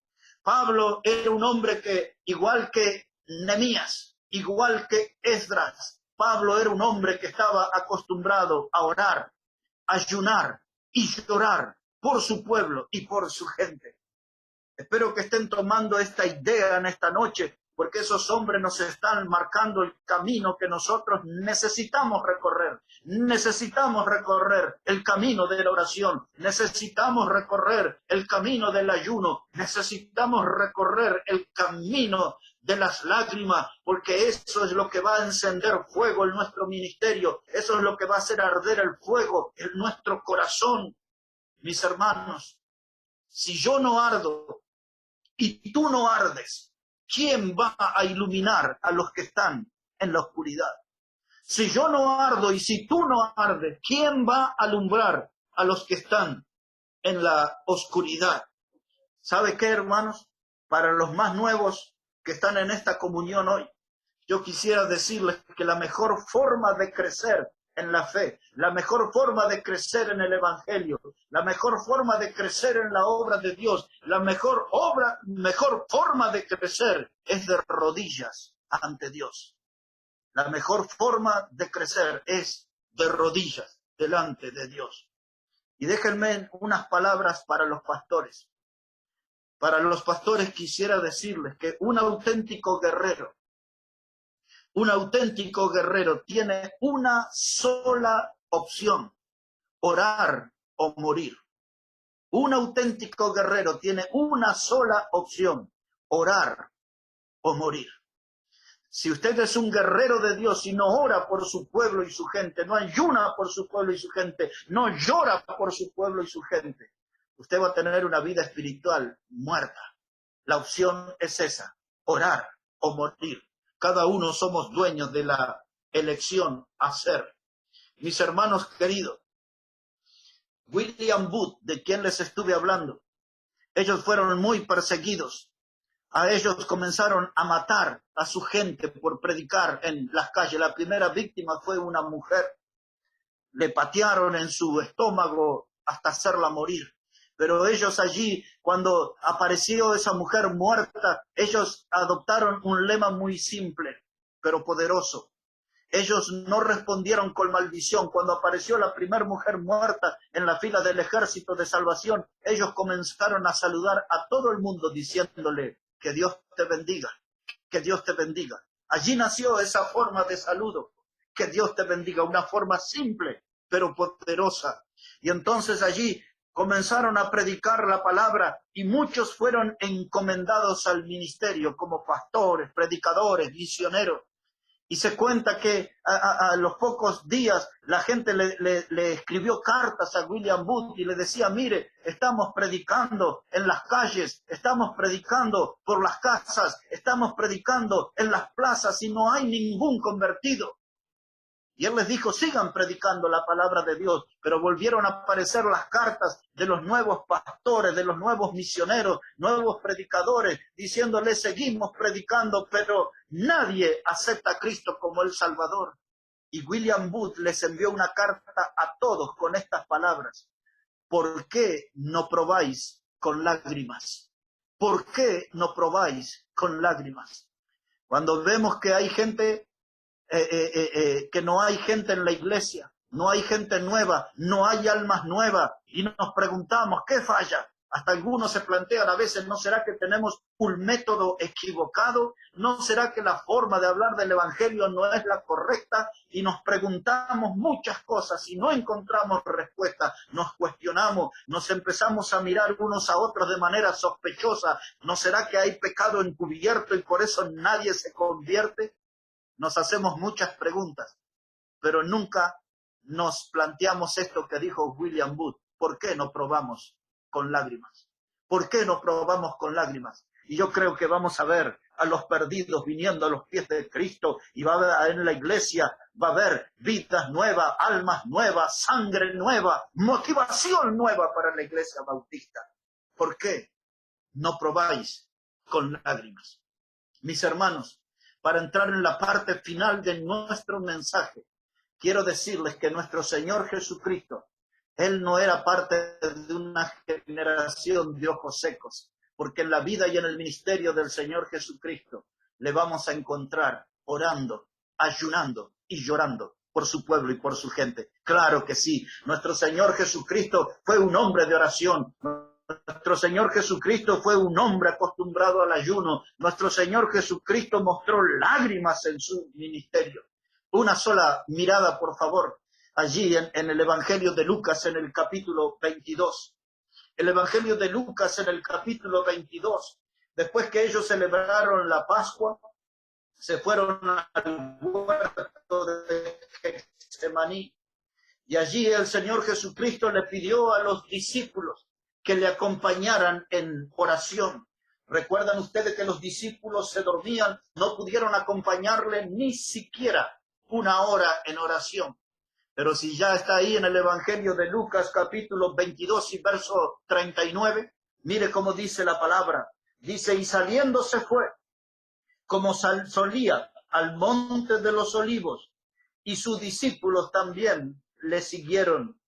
Pablo era un hombre que, igual que Nehemías, igual que Esdras, Pablo era un hombre que estaba acostumbrado a orar, ayunar y llorar por su pueblo y por su gente. Espero que estén tomando esta idea en esta noche, porque esos hombres nos están marcando el camino que nosotros necesitamos recorrer. Necesitamos recorrer el camino de la oración, necesitamos recorrer el camino del ayuno, necesitamos recorrer el camino de las lágrimas, porque eso es lo que va a encender fuego en nuestro ministerio, eso es lo que va a hacer arder el fuego en nuestro corazón. Mis hermanos, si yo no ardo y tú no ardes, ¿quién va a iluminar a los que están en la oscuridad? Si yo no ardo y si tú no ardes, ¿quién va a alumbrar a los que están en la oscuridad? ¿Sabe qué, hermanos? Para los más nuevos que están en esta comunión hoy, yo quisiera decirles que la mejor forma de crecer en la fe, la mejor forma de crecer en el evangelio, la mejor forma de crecer en la obra de Dios, la mejor forma de crecer es de rodillas ante Dios. La mejor forma de crecer es de rodillas delante de Dios. Y déjenme unas palabras para los pastores. Para los pastores quisiera decirles que un auténtico guerrero tiene una sola opción: orar o morir. Un auténtico guerrero tiene una sola opción: orar o morir. Si usted es un guerrero de Dios y no ora por su pueblo y su gente, no ayuna por su pueblo y su gente, no llora por su pueblo y su gente, usted va a tener una vida espiritual muerta. La opción es esa: orar o morir. Cada uno somos dueños de la elección a hacer. Mis hermanos queridos, William Booth, de quien les estuve hablando, ellos fueron muy perseguidos. A ellos comenzaron a matar a su gente por predicar en las calles. La primera víctima fue una mujer. Le patearon en su estómago hasta hacerla morir. Pero ellos allí, cuando apareció esa mujer muerta, ellos adoptaron un lema muy simple, pero poderoso. Ellos no respondieron con maldición. Cuando apareció la primera mujer muerta en la fila del ejército de salvación, ellos comenzaron a saludar a todo el mundo diciéndole: que Dios te bendiga, que Dios te bendiga. Allí nació esa forma de saludo. Que Dios te bendiga, una forma simple, pero poderosa. Y entonces allí comenzaron a predicar la palabra y muchos fueron encomendados al ministerio como pastores, predicadores, misioneros. Y se cuenta que a los pocos días la gente le escribió cartas a William Booth y le decía, mire, estamos predicando en las calles, estamos predicando por las casas, estamos predicando en las plazas y no hay ningún convertido. Y él les dijo, sigan predicando la palabra de Dios, pero volvieron a aparecer las cartas de los nuevos pastores, de los nuevos misioneros, nuevos predicadores, diciéndoles, seguimos predicando, pero nadie acepta a Cristo como el Salvador. Y William Booth les envió una carta a todos con estas palabras. ¿Por qué no probáis con lágrimas? ¿Por qué no probáis con lágrimas? Cuando vemos que hay gente que no hay gente en la iglesia, no hay gente nueva, no hay almas nuevas, y nos preguntamos, ¿qué falla? Hasta algunos se plantean a veces, ¿no será que tenemos un método equivocado? ¿No será que la forma de hablar del evangelio no es la correcta? Y nos preguntamos muchas cosas y no encontramos respuesta, nos cuestionamos, nos empezamos a mirar unos a otros de manera sospechosa. ¿No será que hay pecado encubierto y por eso nadie se convierte? Nos hacemos muchas preguntas, pero nunca nos planteamos esto que dijo William Booth. ¿Por qué no probamos con lágrimas? ¿Por qué no probamos con lágrimas? Y yo creo que vamos a ver a los perdidos viniendo a los pies de Cristo y va a haber en la iglesia, va a haber vidas nuevas, almas nuevas, sangre nueva, motivación nueva para la iglesia bautista. ¿Por qué no probáis con lágrimas? Mis hermanos, para entrar en la parte final de nuestro mensaje, quiero decirles que nuestro Señor Jesucristo, Él no era parte de una generación de ojos secos, porque en la vida y en el ministerio del Señor Jesucristo le vamos a encontrar orando, ayunando y llorando por su pueblo y por su gente. Claro que sí, nuestro Señor Jesucristo fue un hombre de oración. Nuestro Señor Jesucristo fue un hombre acostumbrado al ayuno. Nuestro Señor Jesucristo mostró lágrimas en su ministerio. Una sola mirada, por favor, allí en el Evangelio de Lucas, en el capítulo 22. El Evangelio de Lucas, en el capítulo 22. Después que ellos celebraron la Pascua, se fueron al huerto de Getsemaní. Y allí el Señor Jesucristo le pidió a los discípulos que le acompañaran en oración. Recuerdan ustedes que los discípulos se dormían, no pudieron acompañarle ni siquiera una hora en oración. Pero si ya está ahí en el Evangelio de Lucas, capítulo 22 y verso 39, mire cómo dice la palabra. Dice, y saliendo se fue, como solía, al monte de los olivos, y sus discípulos también le siguieron.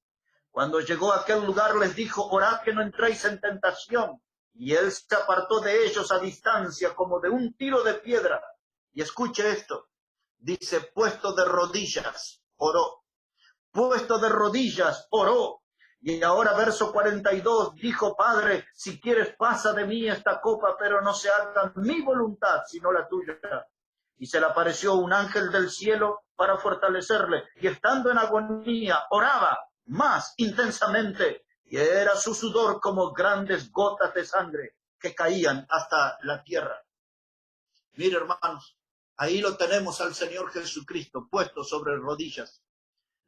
Cuando llegó a aquel lugar les dijo, orad que no entréis en tentación. Y él se apartó de ellos a distancia como de un tiro de piedra. Y escuche esto, dice, puesto de rodillas, oró. Puesto de rodillas, oró. Y ahora verso 42, dijo, Padre, si quieres pasa de mí esta copa, pero no se haga mi voluntad, sino la tuya. Y se le apareció un ángel del cielo para fortalecerle. Y estando en agonía, oraba más intensamente, y era su sudor como grandes gotas de sangre que caían hasta la tierra. Mire, hermanos, ahí lo tenemos al Señor Jesucristo puesto sobre rodillas.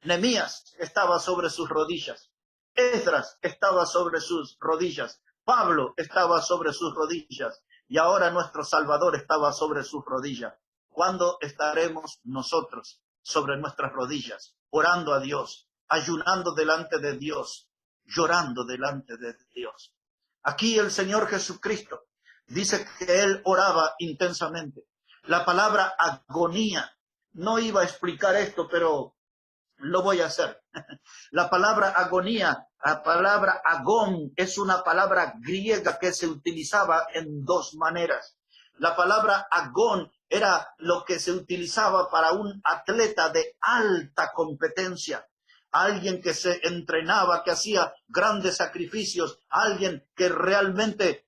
Nehemías estaba sobre sus rodillas. Esdras estaba sobre sus rodillas. Pablo estaba sobre sus rodillas. Y ahora nuestro Salvador estaba sobre sus rodillas. ¿Cuándo estaremos nosotros sobre nuestras rodillas, orando a Dios, ayunando delante de Dios, llorando delante de Dios? Aquí el Señor Jesucristo dice que Él oraba intensamente. La palabra agonía, no iba a explicar esto, pero lo voy a hacer. La palabra agonía, la palabra agón, es una palabra griega que se utilizaba en dos maneras. La palabra agón era lo que se utilizaba para un atleta de alta competencia, alguien que se entrenaba, que hacía grandes sacrificios, alguien que realmente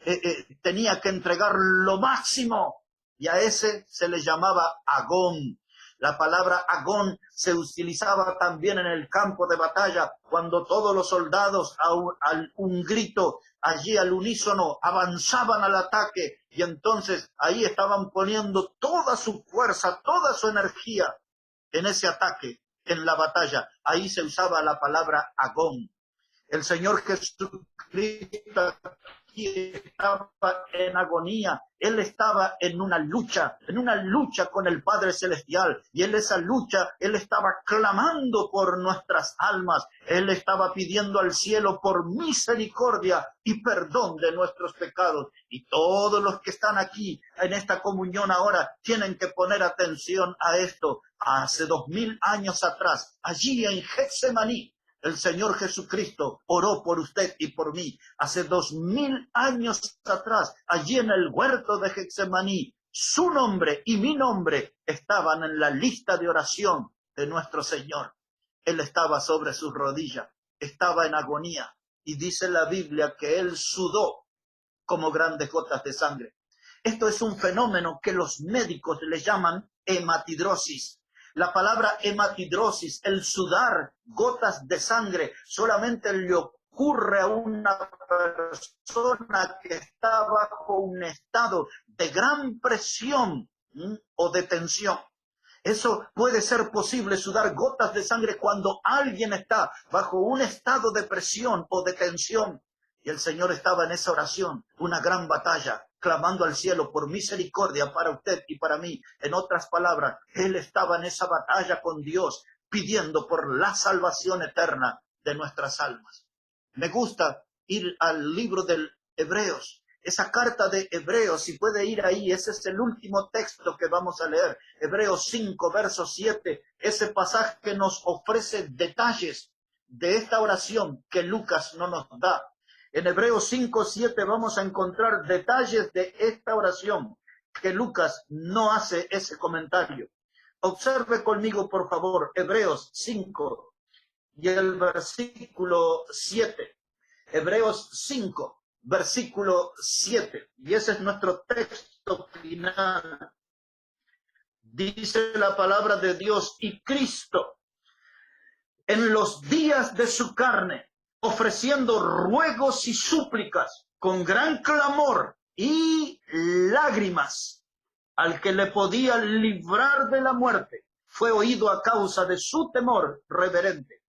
tenía que entregar lo máximo. y a ese se le llamaba Agón. La palabra Agón se utilizaba también en el campo de batalla, cuando todos los soldados a un grito, allí al unísono, avanzaban al ataque, y entonces ahí estaban poniendo toda su fuerza, toda su energía en ese ataque, en la batalla. Ahí se usaba la palabra Agón. El Señor Jesucristo aquí estaba en agonía. Él estaba en una lucha con el Padre Celestial. Y en esa lucha, Él estaba clamando por nuestras almas. Él estaba pidiendo al cielo por misericordia y perdón de nuestros pecados. Y todos los que están aquí en esta comunión ahora tienen que poner atención a esto. Hace 2000 años atrás, allí en Getsemaní, el Señor Jesucristo oró por usted y por mí. Hace 2000 años atrás, allí en el huerto de Getsemaní, su nombre y mi nombre estaban en la lista de oración de nuestro Señor. Él estaba sobre sus rodillas, estaba en agonía, y dice la Biblia que él sudó como grandes gotas de sangre. Esto es un fenómeno que los médicos le llaman hematidrosis. La palabra hematidrosis, el sudar gotas de sangre, solamente le ocurre a una persona que está bajo un estado de gran presión o de tensión. Eso puede ser posible, sudar gotas de sangre, cuando alguien está bajo un estado de presión o de tensión. Y el Señor estaba en esa oración, una gran batalla, clamando al cielo por misericordia para usted y para mí. En otras palabras, Él estaba en esa batalla con Dios, pidiendo por la salvación eterna de nuestras almas. Me gusta ir al libro de Hebreos, esa carta de Hebreos, si puede ir ahí, ese es el último texto que vamos a leer. Hebreos 5, verso 7, ese pasaje que nos ofrece detalles de esta oración que Lucas no nos da. En Hebreos 5, 7 vamos a encontrar detalles de esta oración que Lucas no hace ese comentario. Observe conmigo, por favor, Hebreos 5 y el versículo 7. Hebreos 5, versículo 7. Y ese es nuestro texto final. Dice la palabra de Dios: y Cristo, en los días de su carne, ofreciendo ruegos y súplicas con gran clamor y lágrimas al que le podía librar de la muerte, fue oído a causa de su temor reverente.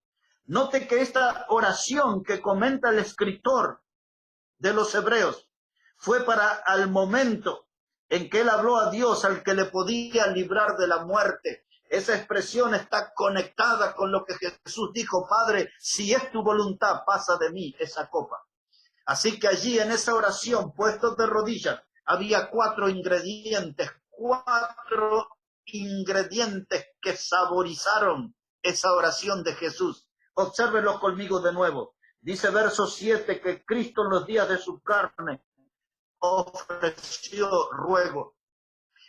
Note que esta oración que comenta el escritor de los Hebreos fue para al momento en que él habló a Dios, al que le podía librar de la muerte. Esa expresión está conectada con lo que Jesús dijo: Padre, si es tu voluntad, pasa de mí esa copa. Así que allí en esa oración, puestos de rodillas, había cuatro ingredientes que saborizaron esa oración de Jesús. Obsérvenlo conmigo de nuevo. Dice verso 7 que Cristo en los días de su carne ofreció ruego.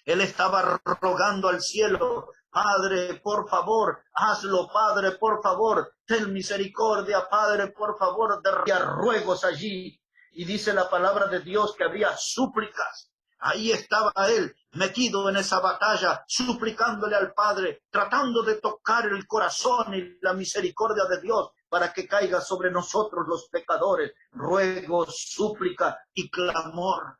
Él estaba rogando al cielo: Padre, por favor, hazlo, Padre, por favor, ten misericordia, Padre, por favor. Había ruegos allí, y dice la palabra de Dios que había súplicas. Ahí estaba él, metido en esa batalla, suplicándole al Padre, tratando de tocar el corazón y la misericordia de Dios para que caiga sobre nosotros los pecadores. Ruego, súplica y clamor.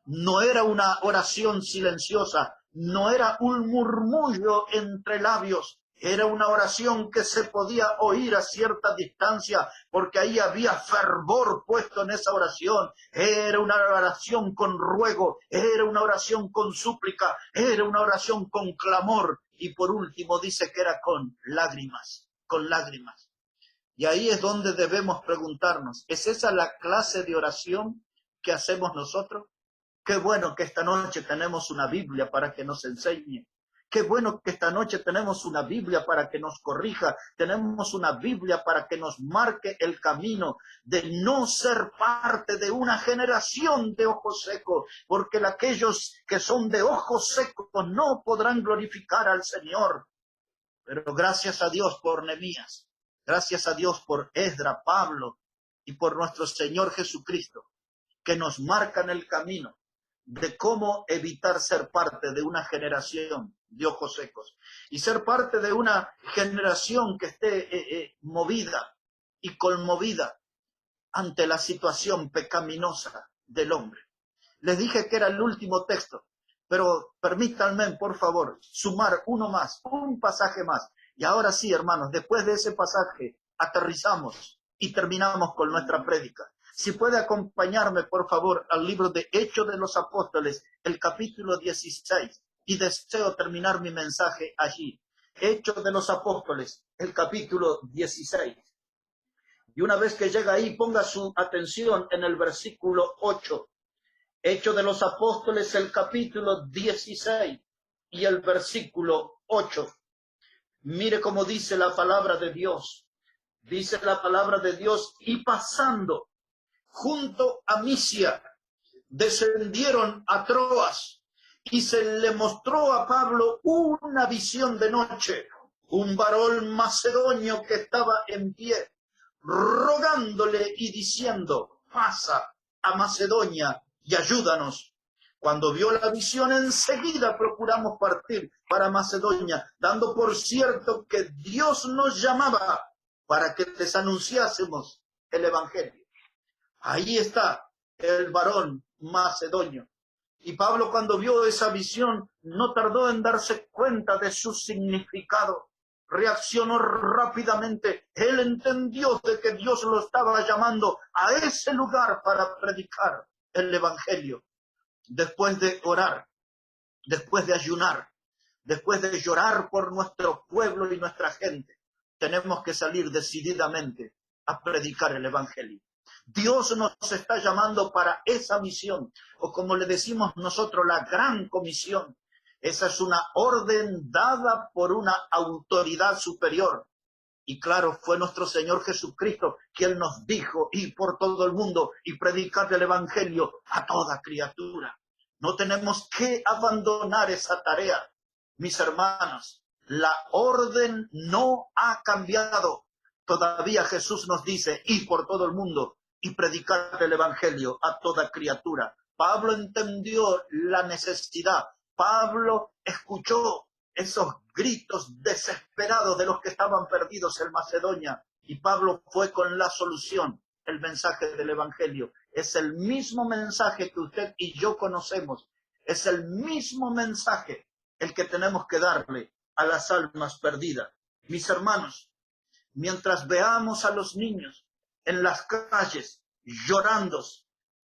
No era una oración silenciosa, no era un murmullo entre labios, era una oración que se podía oír a cierta distancia, porque ahí había fervor puesto en esa oración. Era una oración con ruego, era una oración con súplica, era una oración con clamor, y por último dice que era con lágrimas, con lágrimas. Y ahí es donde debemos preguntarnos: ¿es esa la clase de oración que hacemos nosotros? Qué bueno que esta noche tenemos una Biblia para que nos enseñe. Qué bueno que esta noche tenemos una Biblia para que nos corrija. Tenemos una Biblia para que nos marque el camino de no ser parte de una generación de ojos secos, porque aquellos que son de ojos secos no podrán glorificar al Señor. Pero gracias a Dios por Nehemías, gracias a Dios por Esdras, Pablo y por nuestro Señor Jesucristo, que nos marcan el camino de cómo evitar ser parte de una generación de ojos secos y ser parte de una generación que esté movida y conmovida ante la situación pecaminosa del hombre. Les dije que era el último texto, pero permítanme, por favor, sumar uno más, un pasaje más. Y ahora sí, hermanos, después de ese pasaje, aterrizamos y terminamos con nuestra prédica. Si puede acompañarme, por favor, al libro de Hechos de los Apóstoles, el capítulo 16, y deseo terminar mi mensaje allí. Hechos de los Apóstoles, el capítulo 16. Y una vez que llega ahí, ponga su atención en el versículo 8. Hechos de los Apóstoles, el capítulo 16 y el versículo 8. Mire cómo dice la palabra de Dios. Dice la palabra de Dios, y pasando junto a Misia, descendieron a Troas, y se le mostró a Pablo una visión de noche, un varón macedonio que estaba en pie, rogándole y diciendo, pasa a Macedonia y ayúdanos. Cuando vio la visión, enseguida procuramos partir para Macedonia, dando por cierto que Dios nos llamaba para que les anunciásemos el evangelio. Ahí está el varón macedonio. Y Pablo, cuando vio esa visión, no tardó en darse cuenta de su significado. Reaccionó rápidamente. Él entendió de que Dios lo estaba llamando a ese lugar para predicar el evangelio. Después de orar, después de ayunar, después de llorar por nuestro pueblo y nuestra gente, tenemos que salir decididamente a predicar el evangelio. Dios nos está llamando para esa misión, o como le decimos nosotros, la gran comisión. Esa es una orden dada por una autoridad superior. Y claro, fue nuestro Señor Jesucristo quien nos dijo, ir por todo el mundo y predicar el evangelio a toda criatura. No tenemos que abandonar esa tarea, mis hermanos. La orden no ha cambiado. Todavía Jesús nos dice, ir por todo el mundo y predicar el evangelio a toda criatura. Pablo entendió la necesidad. Pablo escuchó esos gritos desesperados de los que estaban perdidos en Macedonia. Y Pablo fue con la solución, el mensaje del evangelio. Es el mismo mensaje que usted y yo conocemos. Es el mismo mensaje el que tenemos que darle a las almas perdidas. Mis hermanos, mientras veamos a los niños en las calles llorando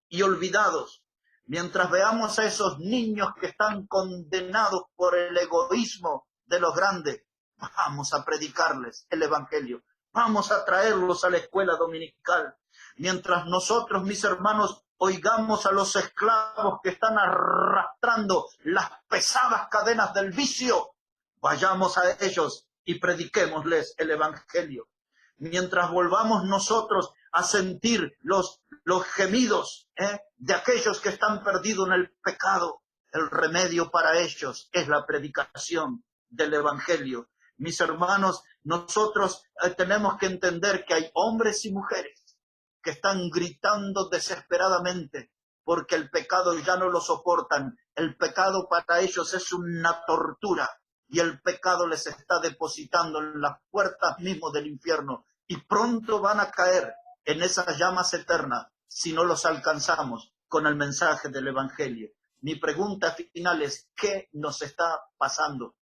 y olvidados, mientras veamos a esos niños que están condenados por el egoísmo de los grandes, vamos a predicarles el evangelio, vamos a traerlos a la escuela dominical. Mientras nosotros, mis hermanos, oigamos a los esclavos que están arrastrando las pesadas cadenas del vicio, vayamos a ellos y prediquémosles el evangelio. Mientras volvamos nosotros a sentir los gemidos de aquellos que están perdidos en el pecado, el remedio para ellos es la predicación del evangelio. Mis hermanos, nosotros tenemos que entender que hay hombres y mujeres que están gritando desesperadamente porque el pecado ya no lo soportan. El pecado para ellos es una tortura. Y el pecado les está depositando en las puertas mismas del infierno. Y pronto van a caer en esas llamas eternas si no los alcanzamos con el mensaje del evangelio. Mi pregunta final es, ¿qué nos está pasando?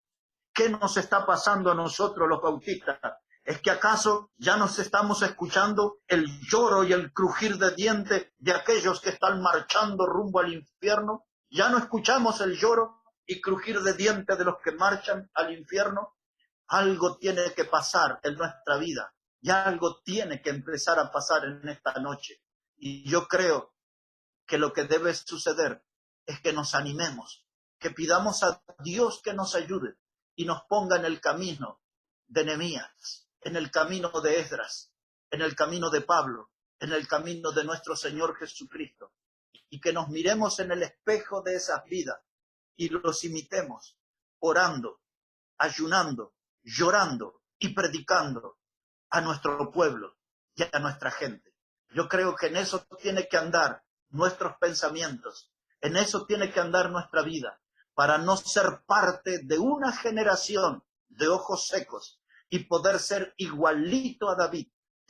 ¿Qué nos está pasando a nosotros los bautistas? ¿Es que acaso ya nos estamos escuchando el lloro y el crujir de dientes de aquellos que están marchando rumbo al infierno? ¿Ya no escuchamos el lloro y crujir de dientes de los que marchan al infierno? Algo tiene que pasar en nuestra vida y algo tiene que empezar a pasar en esta noche. Y yo creo que lo que debe suceder es que nos animemos, que pidamos a Dios que nos ayude y nos ponga en el camino de Nehemías, en el camino de Esdras, en el camino de Pablo, en el camino de nuestro Señor Jesucristo, y que nos miremos en el espejo de esas vidas y los imitemos, orando, ayunando, llorando y predicando a nuestro pueblo y a nuestra gente. Yo creo que en eso tiene que andar nuestros pensamientos, En eso tiene que andar nuestra vida, para no ser parte de una generación de ojos secos y poder ser igualito a David,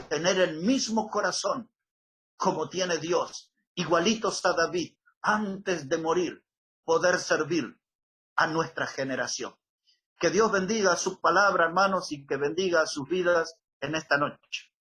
tener el mismo corazón como tiene Dios, igualitos a David, antes de morir, poder servir a nuestra generación. Que Dios bendiga su palabra, hermanos, y que bendiga sus vidas en esta noche.